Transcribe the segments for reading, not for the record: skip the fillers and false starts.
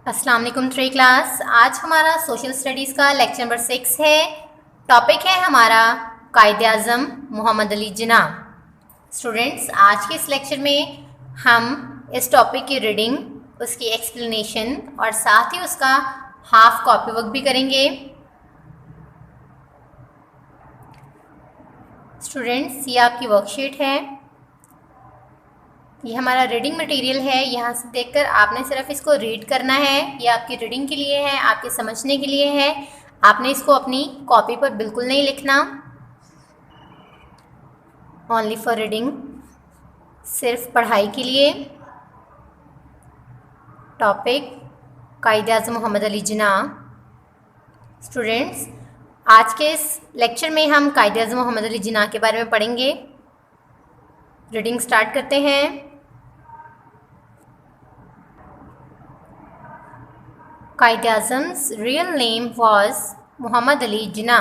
अस्सलाम वालेकुम three class. आज हमारा सोशल स्टडीज़ का लेक्चर नंबर 6 है। टॉपिक है हमारा कायदे आज़म मोहम्मद अली जिन्ना। स्टूडेंट्स, आज के इस लेक्चर में हम इस टॉपिक की रीडिंग, उसकी एक्सप्लेनेशन और साथ ही उसका हाफ कॉपी वर्क भी करेंगे। स्टूडेंट्स, ये आपकी वर्कशीट है, ये हमारा रीडिंग मटेरियल है। यहाँ से देखकर आपने सिर्फ इसको रीड करना है। ये आपकी रीडिंग के लिए है, आपके समझने के लिए है। आपने इसको अपनी कॉपी पर बिल्कुल नहीं लिखना। ओनली फॉर रीडिंग, सिर्फ पढ़ाई के लिए। टॉपिक कायदे आज़म मोहम्मद अली जिन्ना। स्टूडेंट्स, आज के इस लेक्चर में हम कायदे आज़म मोहम्मद अली जिन्ना के बारे में पढ़ेंगे। रीडिंग स्टार्ट करते हैं। Quaid-e Azam's real name was Mohammad Ali Jinnah.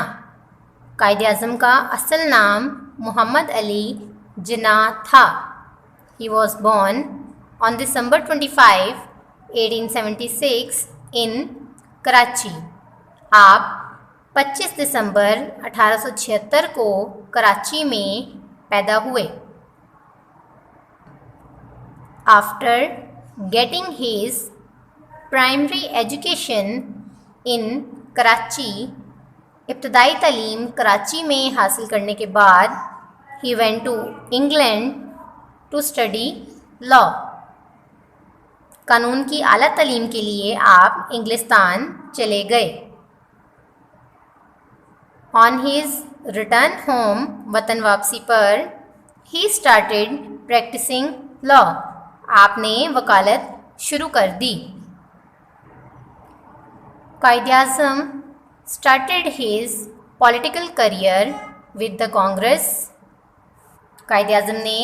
Quaid-e Azam का असल नाम मोहम्मद अली जिन्ना था। He was born on December 25, 1876 in Karachi. आप 25 दिसंबर 1876 को कराची में पैदा हुए। After getting his primary education in Karachi, इब्तदाई तालीम कराची में हासिल करने के बाद he went to England to study law. कानून की आला तालीम के लिए आप इंग्लिस्तान चले गए। ऑन हिज रिटर्न होम, वतन वापसी पर, ही स्टार्टेड प्रैक्टिसिंग लॉ। आपने वकालत शुरू कर दी। कायदे आज़म started his political career with the Congress। कायदे आज़म ने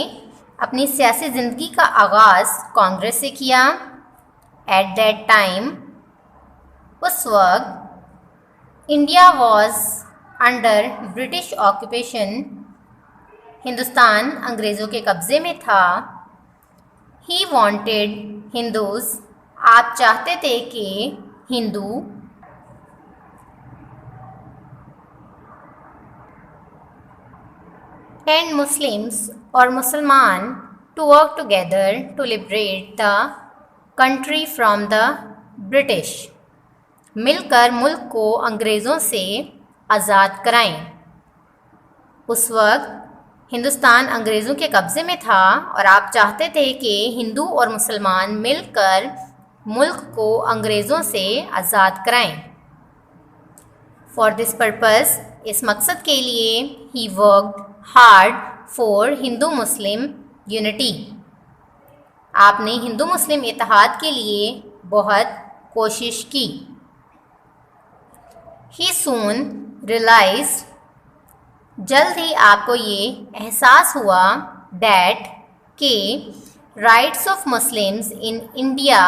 अपनी सियासी ज़िंदगी का आगाज़ कांग्रेस से किया। At that time, उस वक्त, India was under British occupation, Hindustan अंग्रेज़ों के कब्ज़े में था। He wanted Hindus, आप चाहते थे कि हिंदू एंड मुस्लिम्स और मुसलमान to work together to liberate the country from the British. मिलकर मुल्क को अंग्रेज़ों से आज़ाद कराएं। उस वक्त हिंदुस्तान अंग्रेज़ों के कब्ज़े में था और आप चाहते थे कि हिंदू और मुसलमान मिलकर मुल्क को अंग्रेज़ों से आज़ाद कराएं। फॉर दिस पर्पज़, इस मकसद के लिए, he worked hard for Hindu Muslim unity. आपने हिंदू मुस्लिम इत्तेहाद के लिए बहुत कोशिश की। ही सून रियलाइज्ड, जल्द ही आपको ये एहसास हुआ, दैट के rights of Muslims in India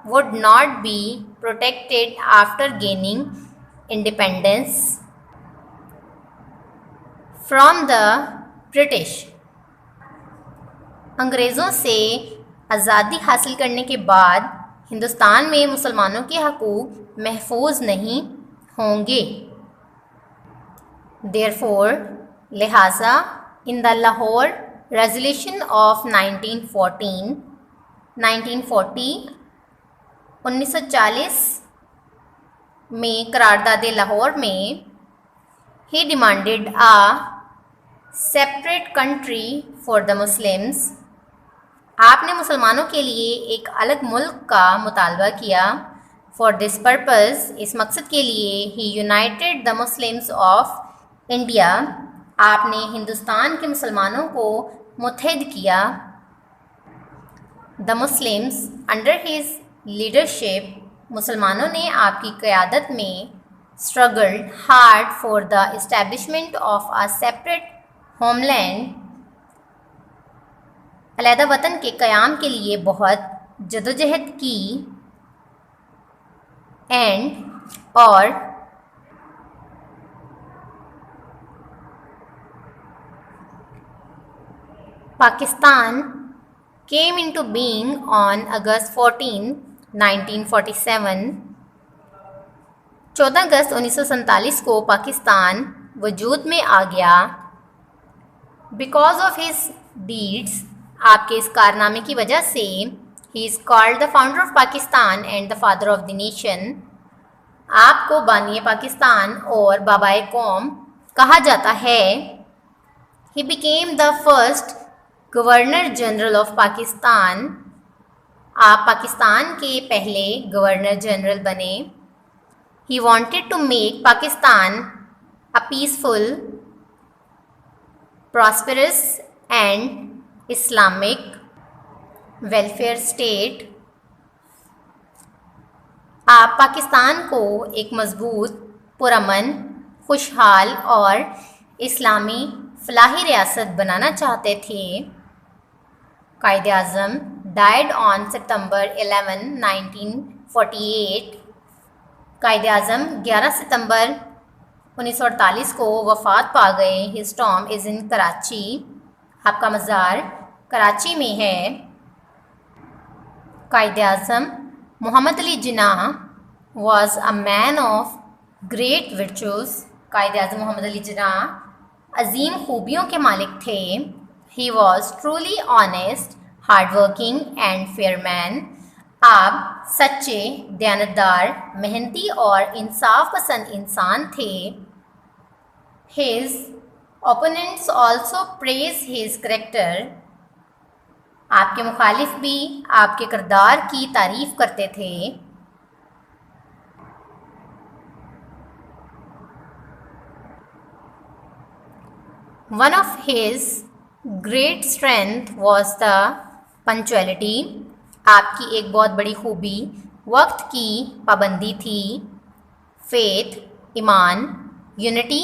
would not be protected after gaining independence from the British. अंग्रेज़ों से आज़ादी हासिल करने के बाद हिंदुस्तान में मुसलमानों के हकूक़ महफूज नहीं होंगे। देयरफॉर, लिहाजा, in the Lahore resolution of 1940 में करारदाद लाहौर में, he demanded a separate country for the Muslims. आपने मुसलमानों के लिए एक अलग मुल्क का मुतालबा किया। फॉर दिस पर्पज़, इस मकसद के लिए, ही united the Muslims of India. आपने हिंदुस्तान के मुसलमानों को मुत्तहिद किया। The Muslims under his leadership, मुसलमानों ने आपकी क़यादत में, struggled hard for the establishment of a separate homeland, अलहदा वतन के क़याम के लिए बहुत जदोजहद की। एंड और Pakistan came into being on August 14, 1947। 14 अगस्त 1947 को पाकिस्तान वजूद में आ गया। बिकॉज ऑफ हिज डीड्स, आपके इस कारनामे की वजह से, he is called the founder of Pakistan and the father of the nation. आपको बानिए पाकिस्तान और बाबाए कौम कहा जाता है। He became the first governor general of Pakistan. आप पाकिस्तान के पहले गवर्नर जनरल बने। He wanted to make Pakistan a peaceful, prosperous and Islamic welfare state. आप पाकिस्तान को एक मजबूत, पुरअमन, खुशहाल और इस्लामी फलाही रियासत बनाना चाहते थे। कायदे आज़म डाइड ऑन सितंबर 11, 1948। कायदे आज़म 11 सितंबर 1948 को वफ़ात पा गए। His tomb is in Karachi. आपका मज़ार कराची में है। Quaid-e-Azam Mohammad Ali Jinnah was a man of great virtues. Quaid-e-Azam Mohammad Ali जिन्ना अजीम खूबियों के मालिक थे। He was truly honest, hard working and fair man. आप सच्चे, दयानतदार, मेहनती और इंसाफ पसंद इंसान थे। His opponents also praise his character. आपके मुखालिफ भी आपके किरदार की तारीफ करते थे। One of his great strength was the punctuality. आपकी एक बहुत बड़ी खूबी वक्त की पाबंदी थी। फेथ, ईमान, यूनिटी,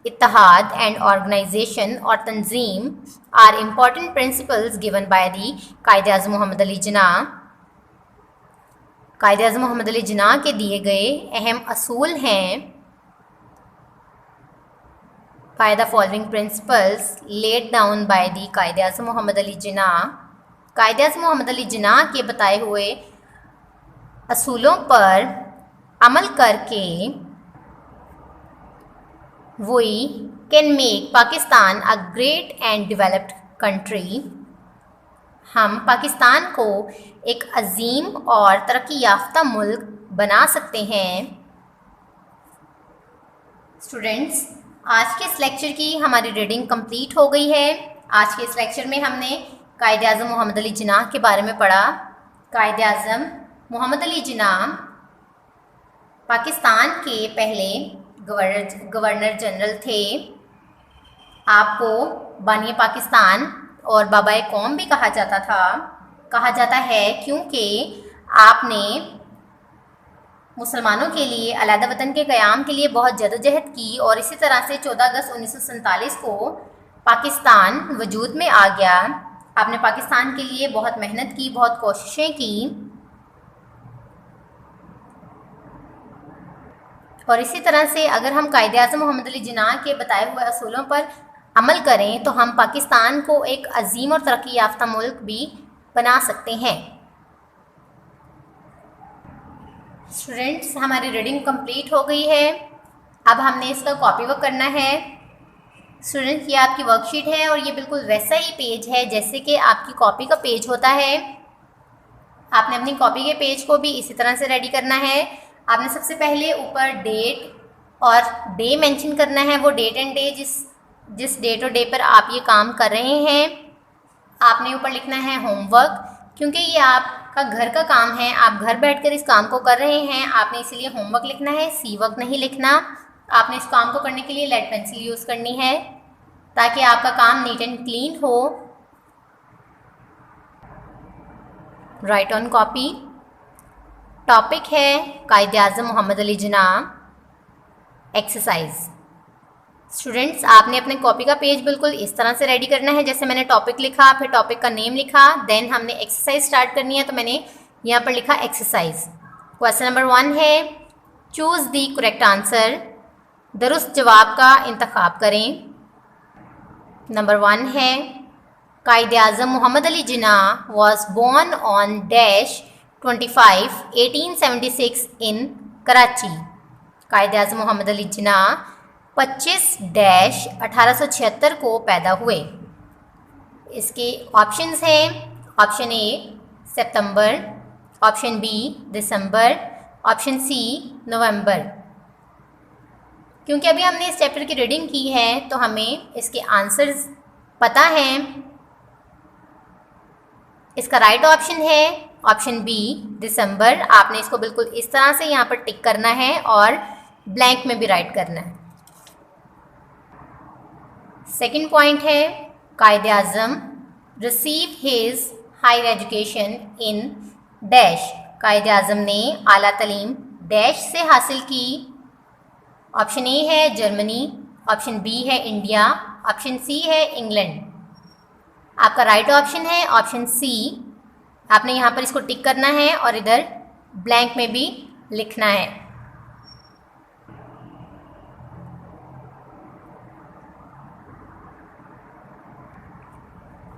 इत्तेहाद एंड ऑर्गेनाइजेशन और तंजीम are important principles given by the Quaid-e-Azam Mohammad Ali Jinnah. Quaid-e आज़म मोहम्मद अली जिन्ना के दिए गए अहम असूल हैं। By the following principles laid down by the Quaid-e-Azam Mohammad Ali Jinnah. Quaid-e आज़म मोहम्मद अली जिन्ना के बताए हुए असूलों पर अमल करके we can make Pakistan a great and developed country. हम पाकिस्तान को एक अजीम और तरक्की याफ्ता मुल्क बना सकते हैं। स्टूडेंट्स, आज के इस लेक्चर की हमारी रीडिंग कंप्लीट हो गई है। आज के इस लेक्चर में हमने कायदे आज़म मोहम्मद अली जिन्ना के बारे में पढ़ा। कायदे आज़म मोहम्मद अली जिन्ना पाकिस्तान के पहले गवर्नर जनरल थे। आपको बानिए पाकिस्तान और बाबाए कौम भी कहा जाता है क्योंकि आपने मुसलमानों के लिए अलहदा वतन के क़याम के लिए बहुत जदोजहद की और इसी तरह से 14 अगस्त 1947 को पाकिस्तान वजूद में आ गया। आपने पाकिस्तान के लिए बहुत मेहनत की, बहुत कोशिशें की और इसी तरह से अगर हम कायदे आज़म मोहम्मद अली जिन्ना के बताए हुए असूलों पर अमल करें तो हम पाकिस्तान को एक अजीम और तरक्की याफ्ता मुल्क भी बना सकते हैं। स्टूडेंट्स, हमारी रीडिंग कंप्लीट हो गई है। अब हमने इसका कॉपी वर्क करना है। स्टूडेंट्स, ये आपकी वर्कशीट है और ये बिल्कुल वैसा ही पेज है जैसे कि आपकी कॉपी का पेज होता है। आपने अपनी कॉपी के पेज को भी इसी तरह से रेडी करना है। आपने सबसे पहले ऊपर डेट और डे मेंशन करना है। वो डेट एंड डे जिस डेट और डे पर आप ये काम कर रहे हैं। आपने ऊपर लिखना है होमवर्क, क्योंकि ये आपका घर का काम है, आप घर बैठकर इस काम को कर रहे हैं, आपने इसीलिए होमवर्क लिखना है, सी वर्क नहीं लिखना। आपने इस काम को करने के लिए लेड पेंसिल यूज़ करनी है ताकि आपका काम नीट एंड क्लीन हो। Right on copy. टॉपिक है कायदे आज़म मोहम्मद अली जिन्ना। एक्सरसाइज। स्टूडेंट्स, आपने अपने कॉपी का पेज बिल्कुल इस तरह से रेडी करना है जैसे मैंने टॉपिक लिखा, फिर टॉपिक का नेम लिखा, देन हमने एक्सरसाइज स्टार्ट करनी है। तो मैंने यहाँ पर लिखा एक्सरसाइज। क्वेश्चन नंबर 1 है चूज़ दी करेक्ट आंसर। दुरुस्त जवाब का इंतखाब करें। नंबर 1 है Quaid-e-Azam Mohammad Ali Jinnah was born on dash 25 1876 in Karachi. Quaid-e-Azam Mohammad Ali Jinnah 25-1876 को पैदा हुए। इसके ऑप्शंस हैं, ऑप्शन ए सितंबर, ऑप्शन बी दिसंबर, ऑप्शन सी नवंबर। क्योंकि अभी हमने इस चैप्टर की रीडिंग की है तो हमें इसके आंसर्स पता हैं। इसका राइट ऑप्शन है ऑप्शन बी दिसंबर। आपने इसको बिल्कुल इस तरह से यहाँ पर टिक करना है और ब्लैंक में भी राइट करना है। सेकंड पॉइंट है Quaid-e-Azam receive his higher education in dash. Quaid-e-Azam ने आला तालीम डैश से हासिल की। ऑप्शन ए है जर्मनी, ऑप्शन बी है इंडिया, ऑप्शन सी है इंग्लैंड। आपका राइट ऑप्शन है ऑप्शन सी। आपने यहाँ पर इसको टिक करना है और इधर ब्लैंक में भी लिखना है।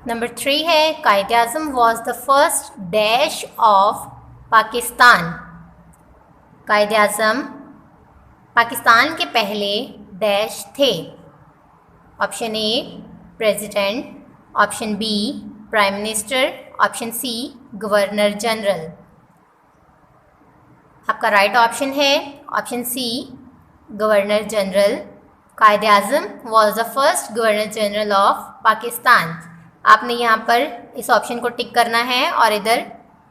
नंबर 3 है Quaid-e-Azam was the first dash of Pakistan. Quaid-e-Azam Pakistan के पहले डैश थे। Option A president, option B prime minister, option C governor general. आपका राइट ऑप्शन है option C governor general. Quaid-e-Azam was the first governor general of Pakistan. आपने यहाँ पर इस ऑप्शन को टिक करना है और इधर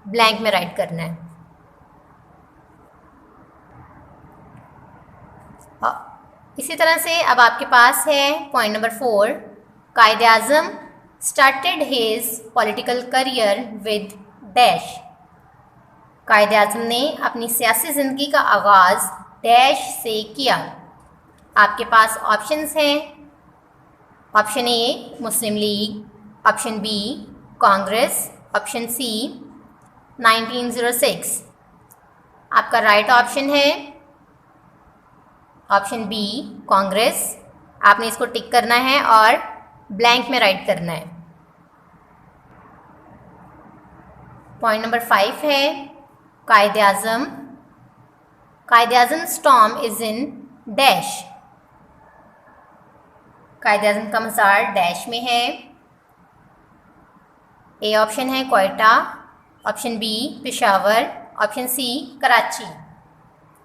ब्लैंक में राइट करना है। इसी तरह से अब आपके पास है point number 4। Quaid-e-Azam started his political career with dash. Quaid-e-Azam ने अपनी सियासी ज़िंदगी का आगाज़ डैश से किया। आपके पास ऑप्शंस हैं, option A Muslim League, option B Congress, option C 1906। आपका राइट ऑप्शन है ऑप्शन बी कांग्रेस। आपने इसको टिक करना है और ब्लैंक में राइट करना है। पॉइंट नंबर 5 है कायद-ए-आज़म स्टॉर्म इज इन डैश। कायद-ए-आज़म का मज़ार डैश में है। ए ऑप्शन है Quetta, option B Peshawar, option C Karachi.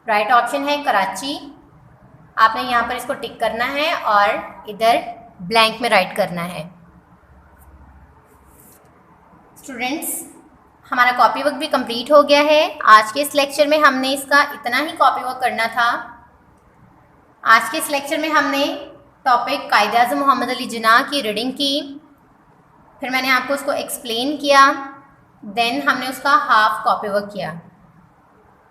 Right option है कराची। आपने यहाँ पर इसको टिक करना है और इधर ब्लैंक में राइट करना है। स्टूडेंट्स, हमारा कॉपी वर्क भी कंप्लीट हो गया है। आज के इस लेक्चर में हमने इसका इतना ही कॉपी वर्क करना था। आज के इस लेक्चर में हमने टॉपिक कायद-ए-आज़म मोहम्मद अली जिन्ना की रीडिंग की, फिर मैंने आपको उसको एक्सप्लेन किया, देन हमने उसका हाफ कॉपी वर्क किया।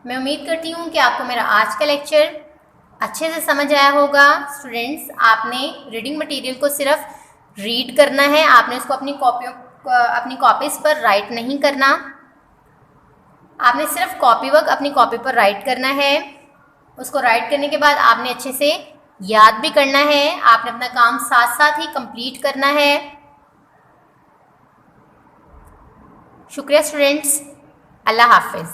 मैं उम्मीद करती हूँ कि आपको मेरा आज का लेक्चर अच्छे से समझ आया होगा। स्टूडेंट्स, आपने रीडिंग मटेरियल को सिर्फ रीड करना है, आपने उसको अपनी कॉपीज़ पर राइट नहीं करना। आपने सिर्फ कॉपी वर्क अपनी कॉपी पर राइट करना है। उसको राइट करने के बाद आपने अच्छे से याद भी करना है। आपने अपना काम साथ साथ ही कंप्लीट करना है। शुक्रिया स्टूडेंट्स, अल्लाह हाफिज़।